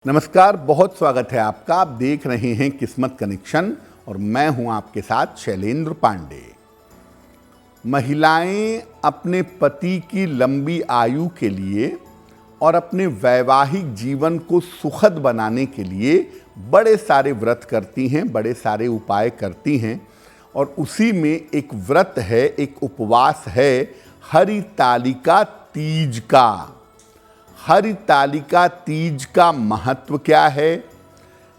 नमस्कार, बहुत स्वागत है आपका। आप देख रहे हैं किस्मत कनेक्शन और मैं हूं आपके साथ शैलेंद्र पांडे। महिलाएं अपने पति की लंबी आयु के लिए और अपने वैवाहिक जीवन को सुखद बनाने के लिए बड़े सारे व्रत करती हैं, बड़े सारे उपाय करती हैं। और उसी में एक व्रत है, एक उपवास है हरितालिका तीज का। हरितालिका तीज का महत्व क्या है,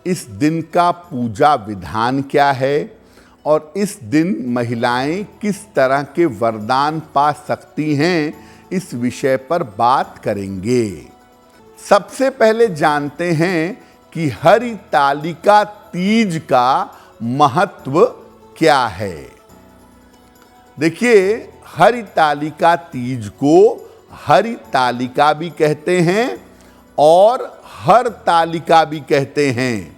इस दिन का पूजा विधान क्या है और इस दिन महिलाएं किस तरह के वरदान पा सकती हैं, इस विषय पर बात करेंगे। सबसे पहले जानते हैं कि हरितालिका तीज का महत्व क्या है। देखिए, हरितालिका तीज को हरितालिका भी कहते हैं और हरतालिका भी कहते हैं,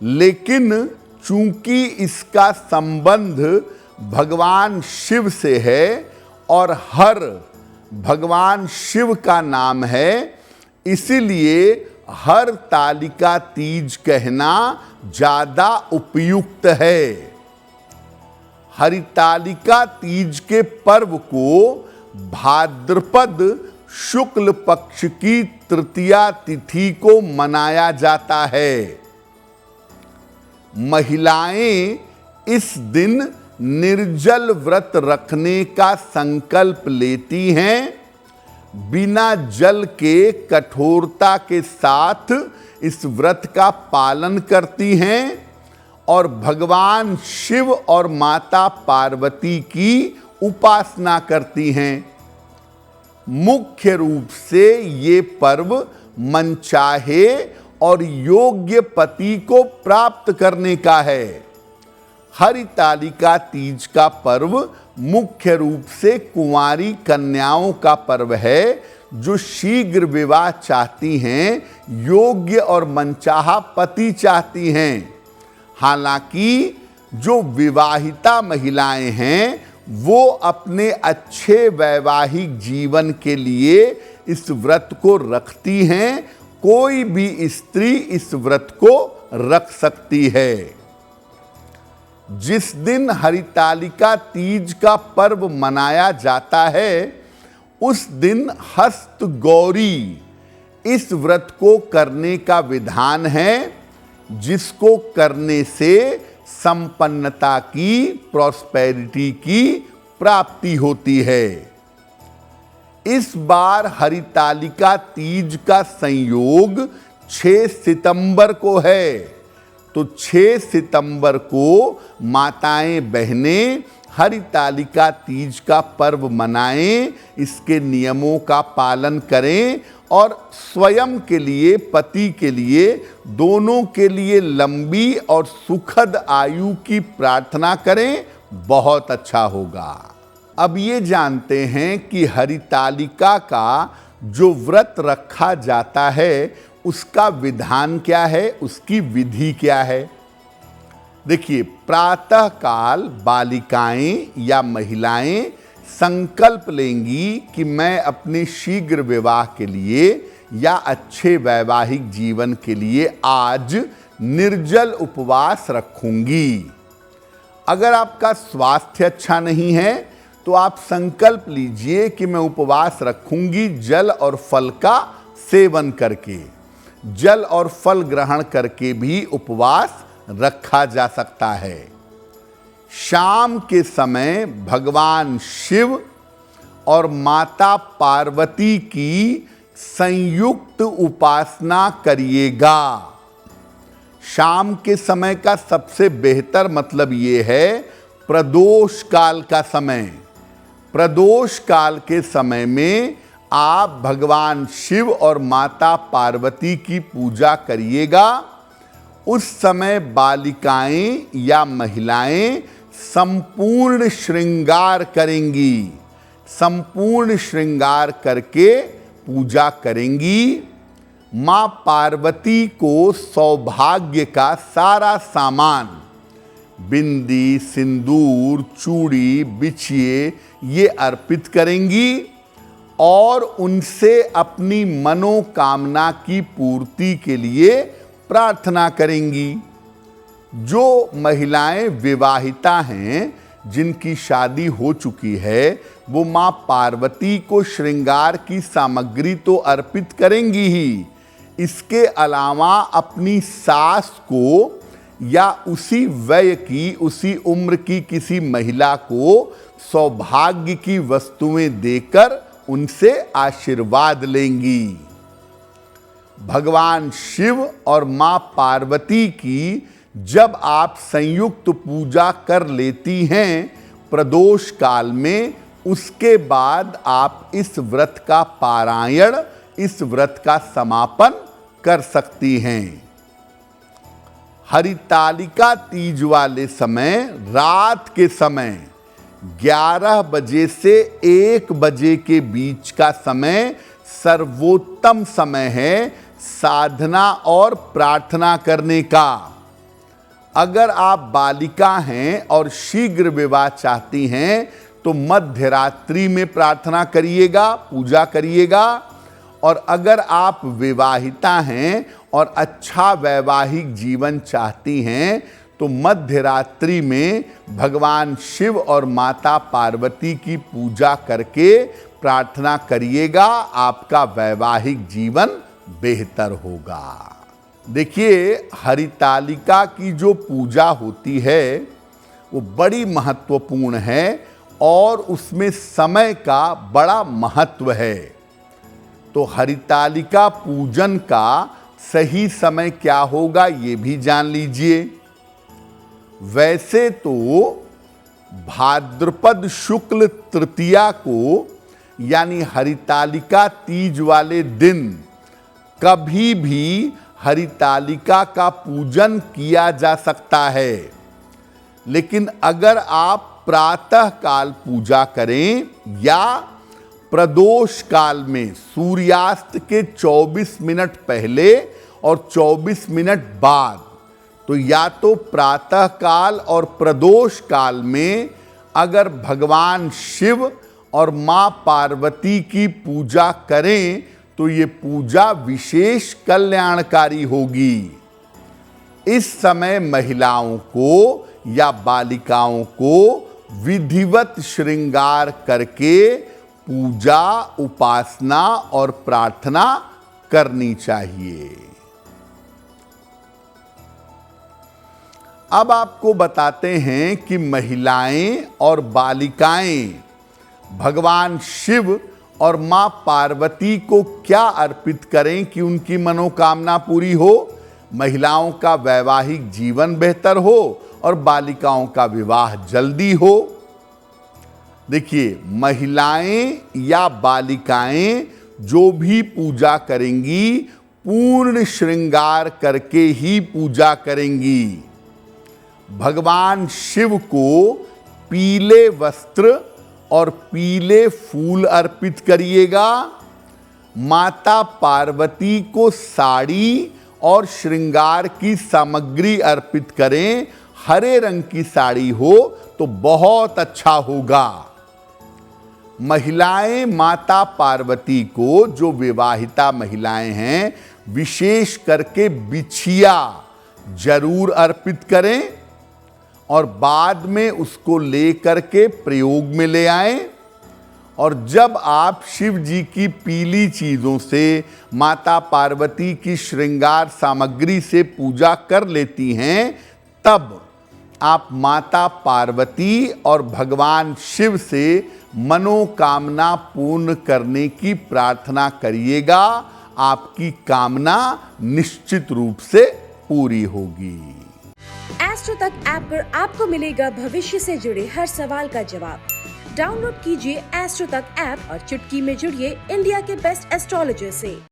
लेकिन चूंकि इसका संबंध भगवान शिव से है और हर भगवान शिव का नाम है, इसीलिए हरतालिका तीज कहना ज्यादा उपयुक्त है। हरितालिका तीज के पर्व को भाद्रपद शुक्ल पक्ष की तृतीया तिथि को मनाया जाता है। महिलाएं इस दिन निर्जल व्रत रखने का संकल्प लेती हैं, बिना जल के कठोरता के साथ इस व्रत का पालन करती हैं और भगवान शिव और माता पार्वती की उपासना करती हैं। मुख्य रूप से ये पर्व मनचाहे और योग्य पति को प्राप्त करने का है। हरितालिका तीज का पर्व मुख्य रूप से कुंवारी कन्याओं का पर्व है, जो शीघ्र विवाह चाहती हैं, योग्य और मनचाहा पति चाहती हैं। हालांकि जो विवाहिता महिलाएं हैं वो अपने अच्छे वैवाहिक जीवन के लिए इस व्रत को रखती हैं। कोई भी स्त्री इस व्रत को रख सकती है। जिस दिन हरितालिका तीज का पर्व मनाया जाता है, उस दिन हस्त गौरी इस व्रत को करने का विधान है, जिसको करने से संपन्नता की, प्रॉस्पेरिटी की प्राप्ति होती है। इस बार हरितालिका तीज का संयोग 6 सितंबर को है, तो 6 सितंबर को माताएं बहनें हरितालिका तीज का पर्व मनाएं, इसके नियमों का पालन करें और स्वयं के लिए, पति के लिए, दोनों के लिए लंबी और सुखद आयु की प्रार्थना करें, बहुत अच्छा होगा। अब ये जानते हैं कि हरितालिका का जो व्रत रखा जाता है उसका विधान क्या है, उसकी विधि क्या है। देखिए, प्रातः काल बालिकाएं या महिलाएं संकल्प लेंगी कि मैं अपने शीघ्र विवाह के लिए या अच्छे वैवाहिक जीवन के लिए आज निर्जल उपवास रखूंगी। अगर आपका स्वास्थ्य अच्छा नहीं है तो आप संकल्प लीजिए कि मैं उपवास रखूंगी जल और फल का सेवन करके। जल और फल ग्रहण करके भी उपवास रखा जा सकता है। शाम के समय भगवान शिव और माता पार्वती की संयुक्त उपासना करिएगा। शाम के समय का सबसे बेहतर मतलब ये है प्रदोष काल का समय। प्रदोष काल के समय में आप भगवान शिव और माता पार्वती की पूजा करिएगा। उस समय बालिकाएं या महिलाएं संपूर्ण श्रृंगार करेंगी, संपूर्ण श्रृंगार करके पूजा करेंगी। मां पार्वती को सौभाग्य का सारा सामान, बिंदी, सिंदूर, चूड़ी, बिछिए, ये अर्पित करेंगी और उनसे अपनी मनोकामना की पूर्ति के लिए प्रार्थना करेंगी। जो महिलाएं विवाहिता हैं, जिनकी शादी हो चुकी है, वो मां पार्वती को श्रृंगार की सामग्री तो अर्पित करेंगी ही, इसके अलावा अपनी सास को या उसी वय की, उसी उम्र की किसी महिला को सौभाग्य की वस्तुएं देकर उनसे आशीर्वाद लेंगी। भगवान शिव और मां पार्वती की जब आप संयुक्त पूजा कर लेती हैं प्रदोष काल में, उसके बाद आप इस व्रत का पारायण, इस व्रत का समापन कर सकती हैं। हरितालिका तीज वाले समय, रात के समय 11 बजे से 1 बजे के बीच का समय सर्वोत्तम समय है साधना और प्रार्थना करने का। अगर आप बालिका हैं और शीघ्र विवाह चाहती हैं तो मध्य रात्रि में प्रार्थना करिएगा, पूजा करिएगा। और अगर आप विवाहिता हैं और अच्छा वैवाहिक जीवन चाहती हैं तो मध्य रात्रि में भगवान शिव और माता पार्वती की पूजा करके प्रार्थना करिएगा, आपका वैवाहिक जीवन बेहतर होगा। देखिए, हरितालिका की जो पूजा होती है वो बड़ी महत्वपूर्ण है और उसमें समय का बड़ा महत्व है। तो हरितालिका पूजन का सही समय क्या होगा ये भी जान लीजिए। वैसे तो भाद्रपद शुक्ल तृतीया को, यानी हरितालिका तीज वाले दिन, कभी भी हरितालिका का पूजन किया जा सकता है। लेकिन अगर आप प्रातः काल पूजा करें या प्रदोष काल में सूर्यास्त के 24 मिनट पहले और 24 मिनट बाद, तो या तो प्रातः काल और प्रदोष काल में अगर भगवान शिव और मां पार्वती की पूजा करें तो ये पूजा विशेष कल्याणकारी होगी। इस समय महिलाओं को या बालिकाओं को विधिवत श्रृंगार करके पूजा, उपासना और प्रार्थना करनी चाहिए। अब आपको बताते हैं कि महिलाएं और बालिकाएं भगवान शिव और मां पार्वती को क्या अर्पित करें कि उनकी मनोकामना पूरी हो, महिलाओं का वैवाहिक जीवन बेहतर हो और बालिकाओं का विवाह जल्दी हो। देखिए, महिलाएं या बालिकाएं जो भी पूजा करेंगी पूर्ण श्रृंगार करके ही पूजा करेंगी। भगवान शिव को पीले वस्त्र और पीले फूल अर्पित करिएगा। माता पार्वती को साड़ी और श्रृंगार की सामग्री अर्पित करें। हरे रंग की साड़ी हो तो बहुत अच्छा होगा। महिलाएं माता पार्वती को, जो विवाहिता महिलाएं हैं, विशेष करके बिछिया जरूर अर्पित करें और बाद में उसको ले करके प्रयोग में ले आएं। और जब आप शिव जी की पीली चीज़ों से, माता पार्वती की श्रृंगार सामग्री से पूजा कर लेती हैं, तब आप माता पार्वती और भगवान शिव से मनोकामना पूर्ण करने की प्रार्थना करिएगा। आपकी कामना निश्चित रूप से पूरी होगी। एस्ट्रो तक ऐप पर आपको मिलेगा भविष्य से जुड़े हर सवाल का जवाब। डाउनलोड कीजिए एस्ट्रो तक ऐप और चुटकी में जुड़िए इंडिया के बेस्ट एस्ट्रोलॉजर से।